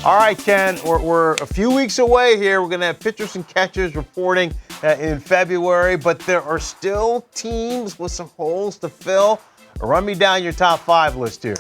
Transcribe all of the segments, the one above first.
All right, Ken, we're a few weeks away here. We're going to have pitchers and catchers reporting in February, but there are still teams with some holes to fill. Run me down your top 5 list here.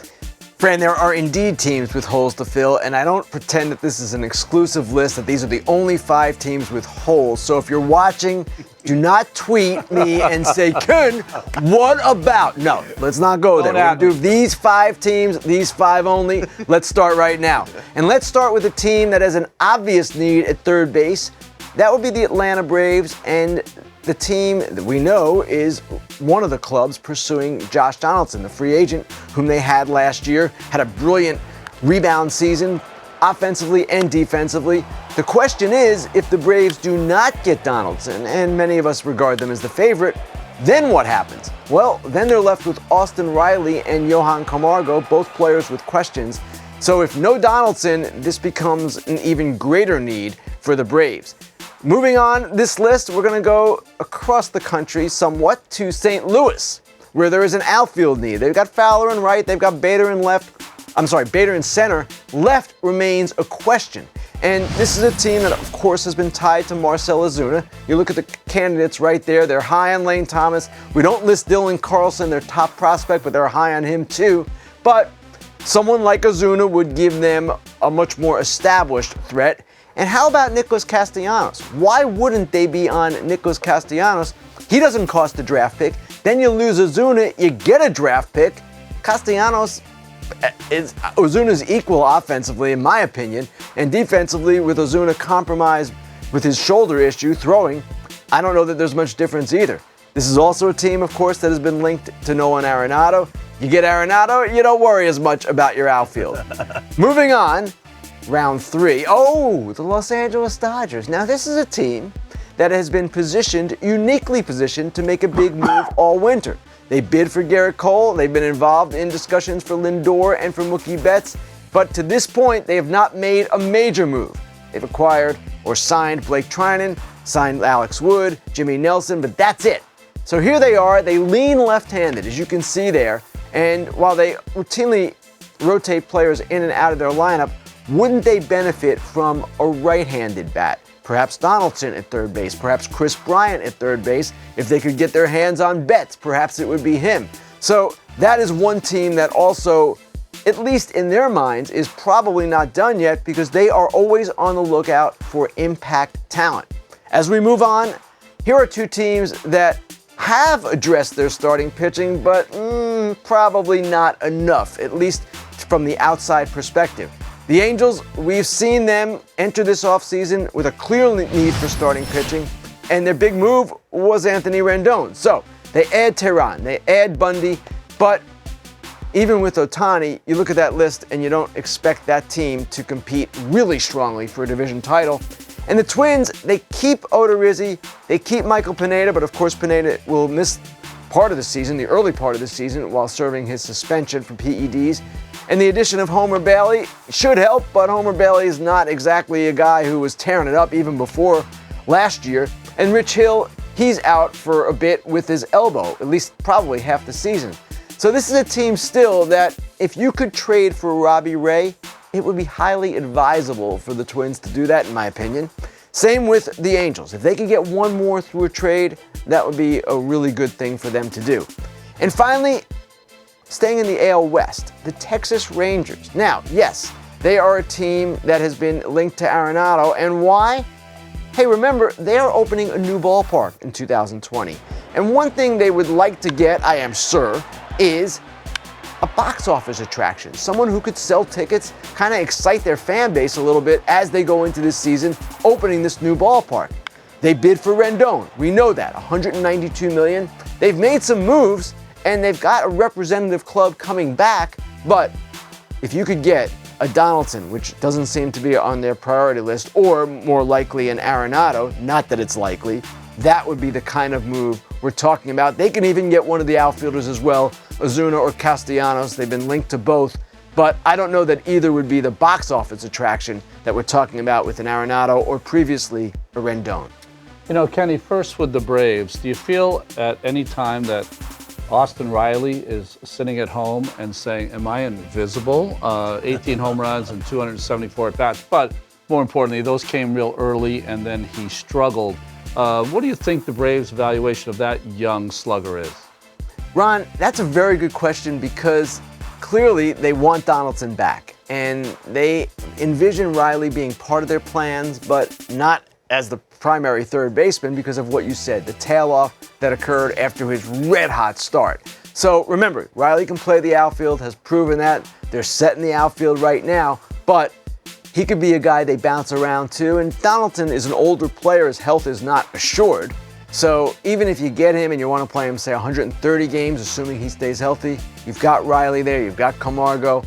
Fran, there are indeed teams with holes to fill, and I don't pretend that this is an exclusive list, that these are the only 5 teams with holes. So if you're watching, do not tweet me and say, Ken, what about? No, let's not go there. We're going to do these 5 teams, these 5 only. Let's start right now. And let's start with a team that has an obvious need at third base. That would be the Atlanta Braves, and the team that we know is one of the clubs pursuing Josh Donaldson, the free agent whom they had last year, had a brilliant rebound season, offensively and defensively. The question is, if the Braves do not get Donaldson, and many of us regard them as the favorite, then what happens? Well, then they're left with Austin Riley and Johan Camargo, both players with questions. So if no Donaldson, this becomes an even greater need for the Braves. Moving on this list, we're going to go across the country somewhat to St. Louis, where there is an outfield need. They've got Fowler in right, they've got Bader in center. Left remains a question. And this is a team that, of course, has been tied to Marcell Ozuna. You look at the candidates right there. They're high on Lane Thomas. We don't list Dylan Carlson, their top prospect, but they're high on him too. But someone like Ozuna would give them a much more established threat. And how about Nicholas Castellanos? Why wouldn't they be on Nicholas Castellanos? He doesn't cost a draft pick. Then you lose Ozuna, you get a draft pick. Castellanos is Ozuna's equal offensively, in my opinion, and defensively, with Ozuna compromised with his shoulder issue throwing, I don't know that there's much difference either. This is also a team, of course, that has been linked to Nolan Arenado. You get Arenado, you don't worry as much about your outfield. Moving on. Round 3. Oh, the Los Angeles Dodgers. Now, this is a team that has been uniquely positioned to make a big move all winter. They bid for Garrett Cole. They've been involved in discussions for Lindor and for Mookie Betts. But to this point, they have not made a major move. They've acquired or signed Blake Trinan, signed Alex Wood, Jimmy Nelson, but that's it. So here they are. They lean left-handed, as you can see there. And while they routinely rotate players in and out of their lineup, wouldn't they benefit from a right-handed bat? Perhaps Donaldson at third base, perhaps Chris Bryant at third base. If they could get their hands on Betts, perhaps it would be him. So that is one team that also, at least in their minds, is probably not done yet because they are always on the lookout for impact talent. As we move on, here are 2 teams that have addressed their starting pitching, but probably not enough, at least from the outside perspective. The Angels, we've seen them enter this offseason with a clear need for starting pitching, and their big move was Anthony Rendon. So they add Tehran, they add Bundy, but even with Ohtani, you look at that list and you don't expect that team to compete really strongly for a division title. And the Twins, they keep Odorizzi, they keep Michael Pineda, but of course Pineda will miss part of the season, the early part of the season, while serving his suspension for PEDs. And the addition of Homer Bailey should help, but Homer Bailey is not exactly a guy who was tearing it up even before last year. And Rich Hill, he's out for a bit with his elbow, at least probably half the season. So this is a team still that if you could trade for Robbie Ray, it would be highly advisable for the Twins to do that, in my opinion. Same with the Angels. If they could get one more through a trade, that would be a really good thing for them to do. And finally, staying in the AL West, the Texas Rangers. Now, yes, they are a team that has been linked to Arenado. And why? Hey, remember, they are opening a new ballpark in 2020. And one thing they would like to get, I am sure, is a box office attraction. Someone who could sell tickets, kind of excite their fan base a little bit as they go into this season, opening this new ballpark. They bid for Rendon. We know that, $192 million. They've made some moves, and they've got a representative club coming back, but if you could get a Donaldson, which doesn't seem to be on their priority list, or more likely an Arenado, not that it's likely, that would be the kind of move we're talking about. They can even get one of the outfielders as well, Ozuna or Castellanos. They've been linked to both, but I don't know that either would be the box office attraction that we're talking about with an Arenado or previously a Rendon. You know, Kenny, first with the Braves, do you feel at any time that Austin Riley is sitting at home and saying, am I invisible? 18 home runs and 274 at-bats. But more importantly, those came real early, and then he struggled. What do you think the Braves' evaluation of that young slugger is? Ron, that's a very good question because clearly they want Donaldson back. And they envision Riley being part of their plans, but not as the primary third baseman because of what you said, the tail off that occurred after his red-hot start. So remember, Riley can play the outfield, has proven that. They're set in the outfield right now, but he could be a guy they bounce around to, and Donaldson is an older player. His health is not assured. So even if you get him and you want to play him, say, 130 games, assuming he stays healthy, you've got Riley there, you've got Camargo.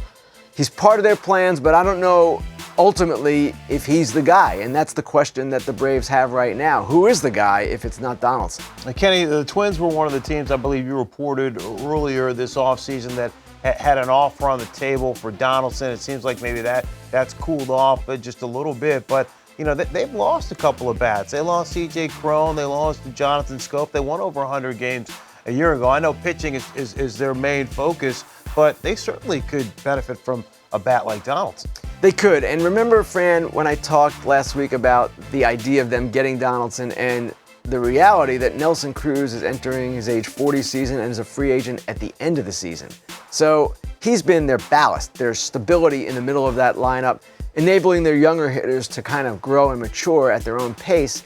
He's part of their plans, but I don't know ultimately if he's the guy, and that's the question that the Braves have right now. Who is the guy if it's not Donaldson? Kenny, the Twins were one of the teams I believe you reported earlier this offseason that had an offer on the table for Donaldson. It seems like maybe that's cooled off just a little bit, but you know, they've lost a couple of bats. They lost C.J. Cron, they lost Jonathan Scope. They won over 100 games a year ago. I know pitching is their main focus, but they certainly could benefit from a bat like Donaldson. They could. And remember, Fran, when I talked last week about the idea of them getting Donaldson and the reality that Nelson Cruz is entering his age 40 season and is a free agent at the end of the season. So he's been their ballast, their stability in the middle of that lineup, enabling their younger hitters to kind of grow and mature at their own pace.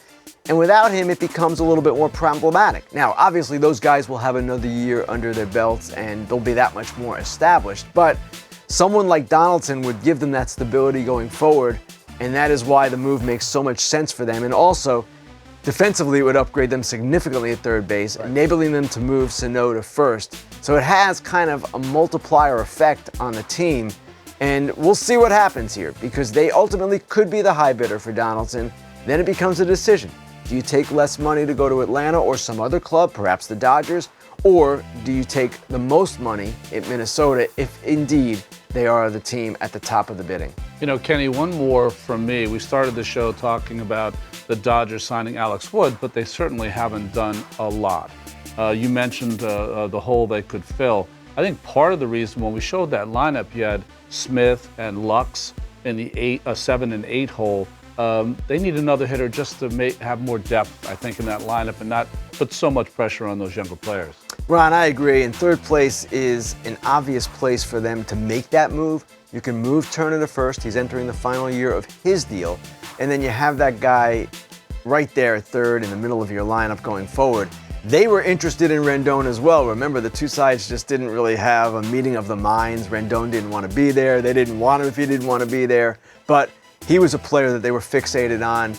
And without him, it becomes a little bit more problematic. Now, obviously, those guys will have another year under their belts and they'll be that much more established. But someone like Donaldson would give them that stability going forward, and that is why the move makes so much sense for them. And also, defensively, it would upgrade them significantly at third base, enabling them to move Sano to first. So it has kind of a multiplier effect on the team. And we'll see what happens here, because they ultimately could be the high bidder for Donaldson. Then it becomes a decision. Do you take less money to go to Atlanta or some other club, perhaps the Dodgers? Or do you take the most money in Minnesota if indeed they are the team at the top of the bidding? You know, Kenny, one more from me. We started the show talking about the Dodgers signing Alex Wood, but they certainly haven't done a lot. You mentioned the hole they could fill. I think part of the reason when we showed that lineup, you had Smith and Lux in the 7 and 8 hole. They need another hitter just to have more depth, I think, in that lineup and not put so much pressure on those younger players. Ron, I agree. And third place is an obvious place for them to make that move. You can move Turner to first. He's entering the final year of his deal. And then you have that guy right there at third in the middle of your lineup going forward. They were interested in Rendon as well. Remember, the two sides just didn't really have a meeting of the minds. Rendon didn't want to be there. They didn't want him if he didn't want to be there. But he was a player that they were fixated on,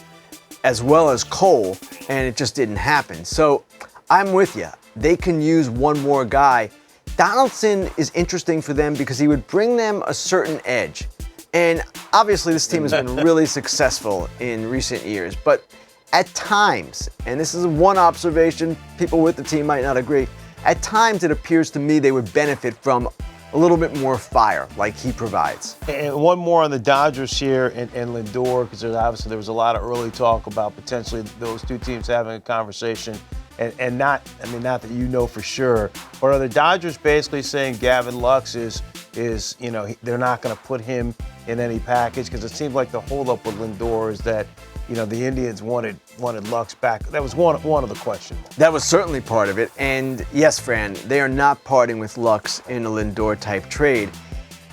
as well as Cole, and it just didn't happen. So I'm with you. They can use one more guy. Donaldson is interesting for them because he would bring them a certain edge. And obviously this team has been really successful in recent years, but at times, and this is one observation, people with the team might not agree, at times it appears to me they would benefit from a little bit more fire like he provides. And one more on the Dodgers here and Lindor, because there was a lot of early talk about potentially those two teams having a conversation. And not that you know for sure, but are the Dodgers basically saying Gavin Lux is they're not going to put him in any package? Because it seems like the holdup with Lindor is that, the Indians wanted Lux back. That was one of the question marks. That was certainly part of it. And yes, Fran, they are not parting with Lux in a Lindor type trade.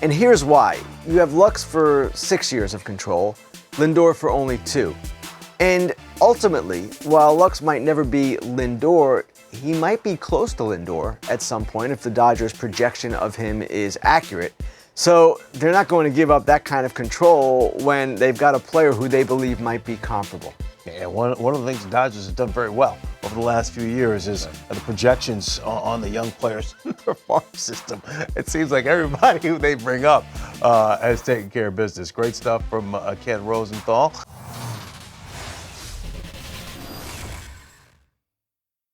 And here's why. You have Lux for 6 years of control, Lindor for only 2. And ultimately, while Lux might never be Lindor, he might be close to Lindor at some point if the Dodgers' projection of him is accurate. So they're not going to give up that kind of control when they've got a player who they believe might be comparable. Yeah, one of the things the Dodgers have done very well over the last few years is the projections on the young players in their farm system. It seems like everybody who they bring up has taken care of business. Great stuff from Ken Rosenthal.